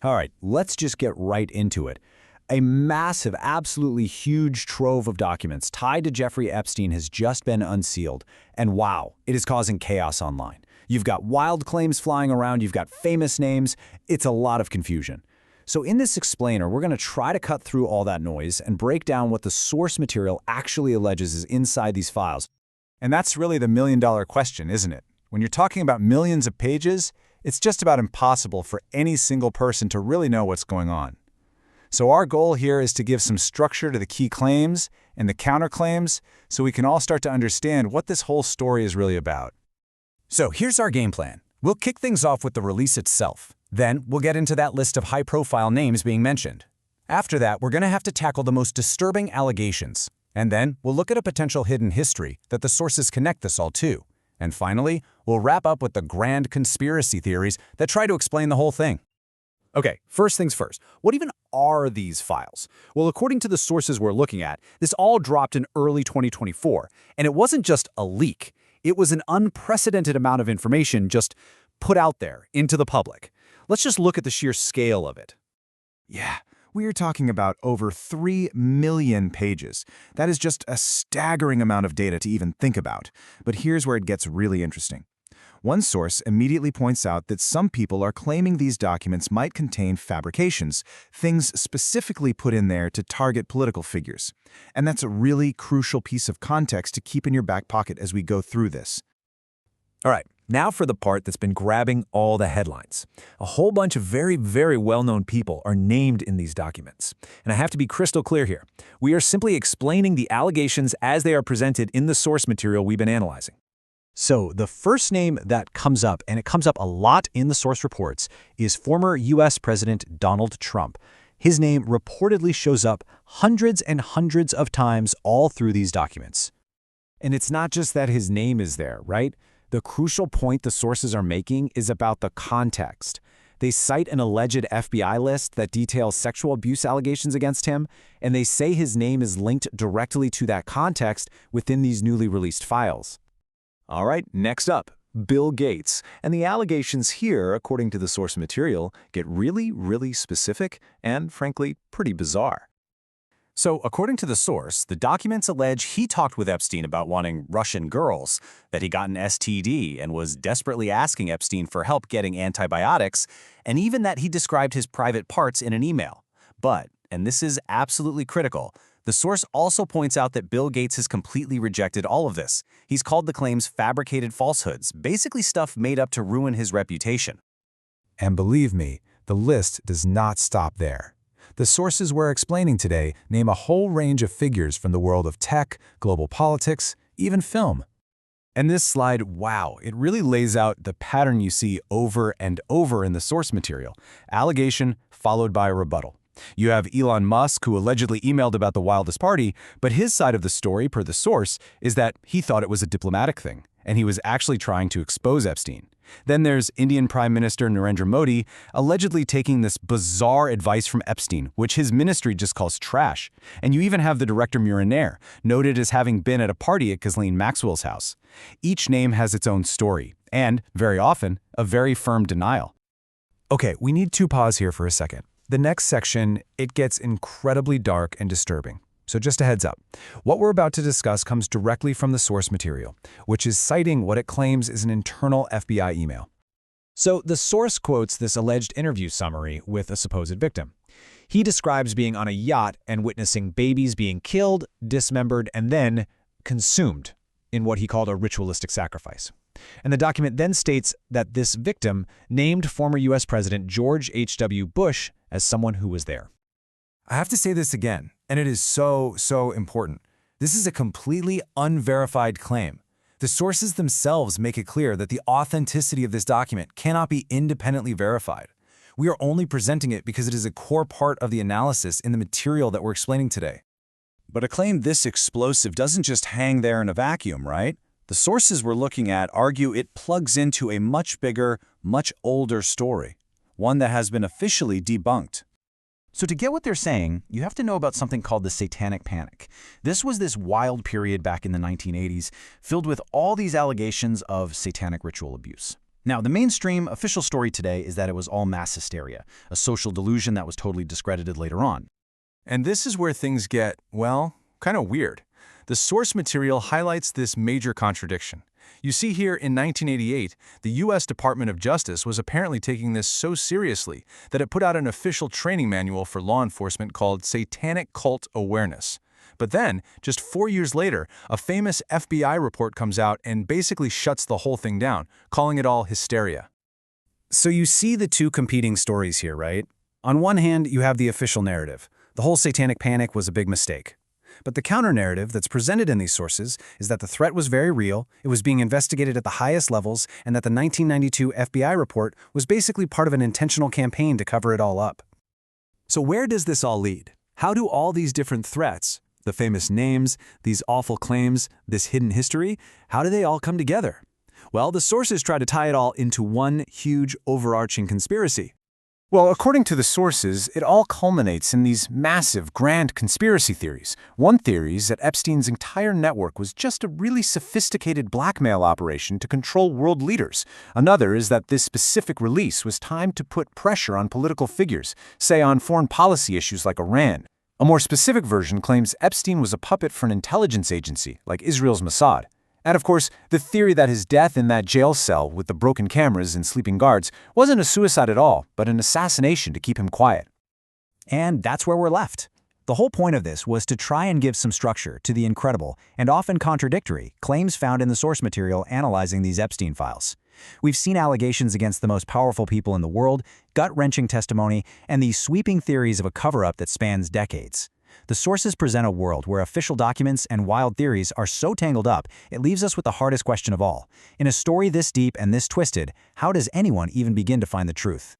All right, let's just get right into it. A massive, absolutely huge trove of documents tied to Jeffrey Epstein has just been unsealed. And wow, it is causing chaos online. You've got wild claims flying around, you've got famous names, it's a lot of confusion. So in this explainer, we're going to try to cut through all that noise and break down what the source material actually alleges is inside these files. And that's really the million-dollar question, isn't it? When you're talking about millions of pages, it's just about impossible for any single person to really know what's going on. So our goal here is to give some structure to the key claims and the counterclaims so we can all start to understand what this whole story is really about. So here's our game plan. We'll kick things off with the release itself. Then we'll get into that list of high-profile names being mentioned. After that, we're going to have to tackle the most disturbing allegations. And then we'll look at a potential hidden history that the sources connect this all to. And finally, we'll wrap up with the grand conspiracy theories that try to explain the whole thing. Okay, first things first. What even are these files? Well, according to the sources we're looking at, this all dropped in early 2024. And it wasn't just a leak. It was an unprecedented amount of information just put out there into the public. Let's just look at the sheer scale of it. Yeah, we are talking about over 3 million pages. That is just a staggering amount of data to even think about. But here's where it gets really interesting. One source immediately points out that some people are claiming these documents might contain fabrications, things specifically put in there to target political figures. And that's a really crucial piece of context to keep in your back pocket as we go through this. All right, now for the part that's been grabbing all the headlines. A whole bunch of very, very well-known people are named in these documents. And I have to be crystal clear here. We are simply explaining the allegations as they are presented in the source material we've been analyzing. So the first name that comes up, and it comes up a lot in the source reports, is former U.S. President Donald Trump. His name reportedly shows up hundreds and hundreds of times all through these documents. And it's not just that his name is there, right? The crucial point the sources are making is about the context. They cite an alleged FBI list that details sexual abuse allegations against him, and they say his name is linked directly to that context within these newly released files. All right, next up, Bill Gates. And the allegations here, according to the source material, get really, really specific and, frankly, pretty bizarre. So, according to the source, the documents allege he talked with Epstein about wanting Russian girls, that he got an STD and was desperately asking Epstein for help getting antibiotics, and even that he described his private parts in an email. But, and this is absolutely critical, the source also points out that Bill Gates has completely rejected all of this. He's called the claims fabricated falsehoods, basically stuff made up to ruin his reputation. And believe me, the list does not stop there. The sources we're explaining today name a whole range of figures from the world of tech, global politics, even film. And this slide, wow, it really lays out the pattern you see over and over in the source material. Allegation followed by a rebuttal. You have Elon Musk, who allegedly emailed about the wildest party, but his side of the story, per the source, is that he thought it was a diplomatic thing, and he was actually trying to expose Epstein. Then there's Indian Prime Minister Narendra Modi allegedly taking this bizarre advice from Epstein, which his ministry just calls trash. And you even have the director Murinair, noted as having been at a party at Ghislaine Maxwell's house. Each name has its own story, and, very often, a very firm denial. Okay, we need to pause here for a second. The next section, it gets incredibly dark and disturbing. So just a heads up. What we're about to discuss comes directly from the source material, which is citing what it claims is an internal FBI email. So the source quotes this alleged interview summary with a supposed victim. He describes being on a yacht and witnessing babies being killed, dismembered, and then consumed in what he called a ritualistic sacrifice. And the document then states that this victim named former U.S. President George H.W. Bush as someone who was there. I have to say this again, and it is so important. This is a completely unverified claim. The sources themselves make it clear that the authenticity of this document cannot be independently verified. We are only presenting it because it is a core part of the analysis in the material that we're explaining today. But a claim this explosive doesn't just hang there in a vacuum, right? The sources we're looking at argue it plugs into a much bigger, much older story, one that has been officially debunked. So to get what they're saying, you have to know about something called the Satanic Panic. This was this wild period back in the 1980s, filled with all these allegations of satanic ritual abuse. Now, the mainstream official story today is that it was all mass hysteria, a social delusion that was totally discredited later on. And this is where things get, well, kind of weird. The source material highlights this major contradiction. You see here in 1988, the U.S. Department of Justice was apparently taking this so seriously that it put out an official training manual for law enforcement called Satanic Cult Awareness. But then, just 4 years later, a famous FBI report comes out and basically shuts the whole thing down, calling it all hysteria. So you see the two competing stories here, right? On one hand, you have the official narrative. The whole satanic panic was a big mistake. But the counter-narrative that's presented in these sources is that the threat was very real, it was being investigated at the highest levels, and that the 1992 FBI report was basically part of an intentional campaign to cover it all up. So where does this all lead? How do all these different threats, the famous names, these awful claims, this hidden history, how do they all come together? Well, the sources try to tie it all into one huge overarching conspiracy. Well, according to the sources, it all culminates in these massive, grand conspiracy theories. One theory is that Epstein's entire network was just a really sophisticated blackmail operation to control world leaders. Another is that this specific release was timed to put pressure on political figures, say on foreign policy issues like Iran. A more specific version claims Epstein was a puppet for an intelligence agency, like Israel's Mossad. And of course, the theory that his death in that jail cell with the broken cameras and sleeping guards wasn't a suicide at all, but an assassination to keep him quiet. And that's where we're left. The whole point of this was to try and give some structure to the incredible and often contradictory claims found in the source material analyzing these Epstein files. We've seen allegations against the most powerful people in the world, gut-wrenching testimony, and these sweeping theories of a cover-up that spans decades. The sources present a world where official documents and wild theories are so tangled up, it leaves us with the hardest question of all. In a story this deep and this twisted, how does anyone even begin to find the truth?